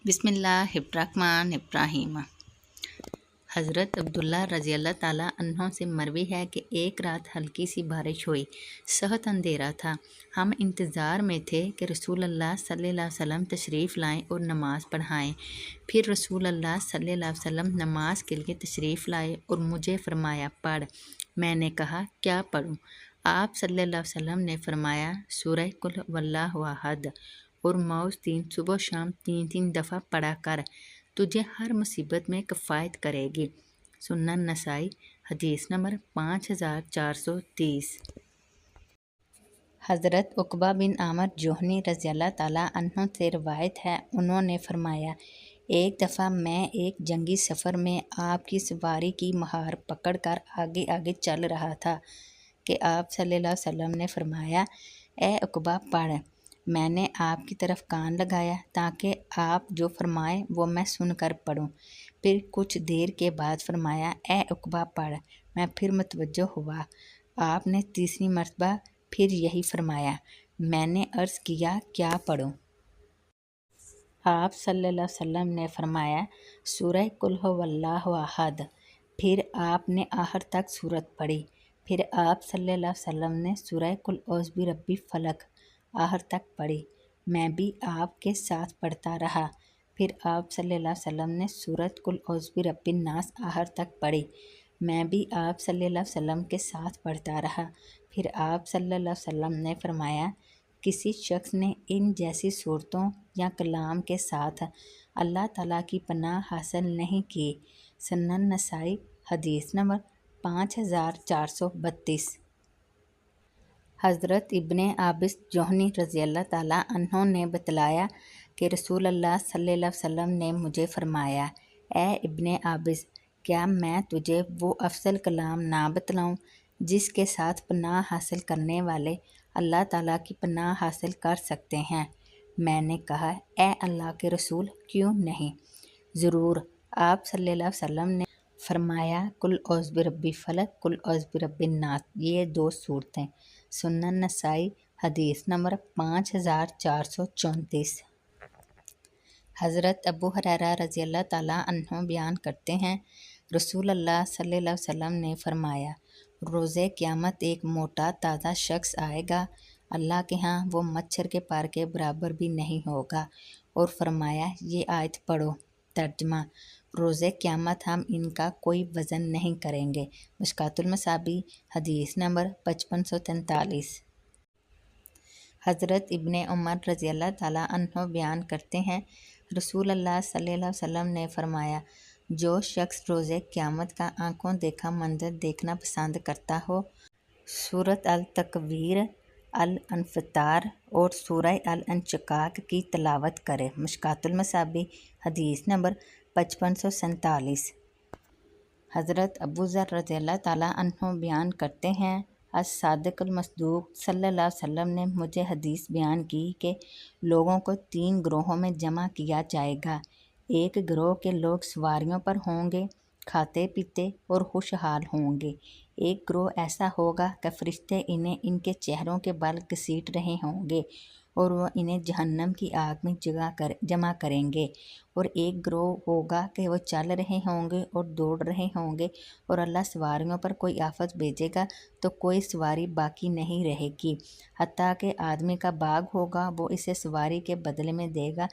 بسم اللہ الرحمن الرحیم۔ حضرت عبداللہ رضی اللہ تعالیٰ عنہ سے مروی ہے کہ ایک رات ہلکی سی بارش ہوئی، سخت اندھیرا تھا۔ ہم انتظار میں تھے کہ رسول اللہ صلی اللہ علیہ وسلم تشریف لائیں اور نماز پڑھائیں۔ پھر رسول اللہ صلی اللہ علیہ وسلم نماز کے لیے تشریف لائے اور مجھے فرمایا پڑھ۔ میں نے کہا کیا پڑھوں؟ آپ صلی اللہ علیہ وسلم نے فرمایا سورہ قل واللہ احد اور معوذتین صبح و شام 3 دفعہ پڑھا کر، تجھے ہر مصیبت میں کفایت کرے گی۔ سنن نسائی حدیث نمبر 5430۔ حضرت عقبہ بن عامر جوہنی رضی اللہ تعالیٰ عنہ سے روایت ہے، انہوں نے فرمایا ایک دفعہ میں ایک جنگی سفر میں آپ کی سواری کی مہار پکڑ کر آگے آگے چل رہا تھا کہ آپ صلی اللہ علیہ وسلم نے فرمایا اے عقبہ پڑھ۔ میں نے آپ کی طرف کان لگایا تاکہ آپ جو فرمائیں وہ میں سن کر پڑھوں۔ پھر کچھ دیر کے بعد فرمایا اے عقبہ پڑھ۔ میں پھر متوجہ ہوا، آپ نے تیسری مرتبہ پھر یہی فرمایا۔ میں نے عرض کیا کیا پڑھوں؟ آپ صلی اللہ علیہ وسلم نے فرمایا سورہ قل ھو اللہ احد۔ پھر آپ نے آخر تک سورت پڑھی۔ پھر آپ صلی اللہ علیہ وسلم نے سورہ قل اعوذ برب الفلق آخر تک پڑھی۔ میں بھی آپ کے ساتھ پڑھتا رہا۔ پھر آپ صلی اللہ علیہ وسلم نے سورۃ قل اعوذ برب الناس آخر تک پڑھی۔ میں بھی آپ صلی اللہ علیہ وسلم کے ساتھ پڑھتا رہا۔ پھر آپ صلی اللہ علیہ وسلم نے فرمایا کسی شخص نے ان جیسی صورتوں یا کلام کے ساتھ اللہ تعالیٰ کی پناہ حاصل نہیں کی۔ سنن نسائی حدیث نمبر 5432۔ حضرت ابن عابس جوہنی رضی اللہ تعالیٰ عنہ نے بتلایا کہ رسول اللہ صلی اللہ علیہ وسلم نے مجھے فرمایا اے ابن عابس، کیا میں تجھے وہ افضل کلام نہ بتلاؤں جس کے ساتھ پناہ حاصل کرنے والے اللہ تعالیٰ کی پناہ حاصل کر سکتے ہیں؟ میں نے کہا اے اللہ کے رسول کیوں نہیں؟ ضرور۔ آپ صلی اللہ علیہ وسلم نے فرمایا قل اعوذ برب الفلق قل اعوذ برب الناس، یہ 2 صورتیں۔ سنن نسائی حدیث نمبر 5434۔ حضرت ابو ہریرہ رضی اللہ تعالیٰ عنہ بیان کرتے ہیں رسول اللہ صلی اللہ علیہ وسلم نے فرمایا روز قیامت ایک موٹا تازہ شخص آئے گا، اللہ کے ہاں وہ مچھر کے پر کے برابر بھی نہیں ہوگا، اور فرمایا یہ آیت پڑھو۔ ترجمہ: روز قیامت ہم ان کا کوئی وزن نہیں کریں گے۔ مشکوٰۃ المصابیح حدیث نمبر 5543۔ حضرت ابن عمر رضی اللہ تعالیٰ عنہ بیان کرتے ہیں رسول اللہ صلی اللہ علیہ وسلم نے فرمایا جو شخص روز قیامت کا آنکھوں دیکھا منظر دیکھنا پسند کرتا ہو، سورۃ التکویر، الانفطار اور سورہ الانشقاق کی تلاوت کرے۔ مشکوٰۃ المصابیح حدیث نمبر 5547۔ حضرت ابو ذر رضی اللہ تعالیٰ عنہ بیان کرتے ہیں الصادق المصدوق صلی اللہ علیہ وسلم نے مجھے حدیث بیان کی کہ لوگوں کو 3 گروہوں میں جمع کیا جائے گا۔ ایک گروہ کے لوگ سواریوں پر ہوں گے، کھاتے پیتے اور خوشحال ہوں گے۔ ایک گروہ ایسا ہوگا کہ فرشتے انہیں ان کے چہروں کے بل گھسیٹ رہے ہوں گے اور وہ انہیں جہنم کی آگ میں جمع کریں گے، اور ایک گروہ ہوگا کہ وہ چل رہے ہوں گے اور دوڑ رہے ہوں گے، اور اللہ سواریوں پر کوئی آفت بھیجے گا تو کوئی سواری باقی نہیں رہے گی، حتیٰ کہ آدمی کا باغ ہوگا وہ اسے سواری کے بدلے میں دے گا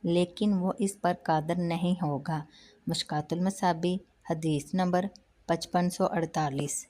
لیکن وہ اس پر قادر نہیں ہوگا۔ مشکوٰۃ المصابیح حدیث نمبر 5548۔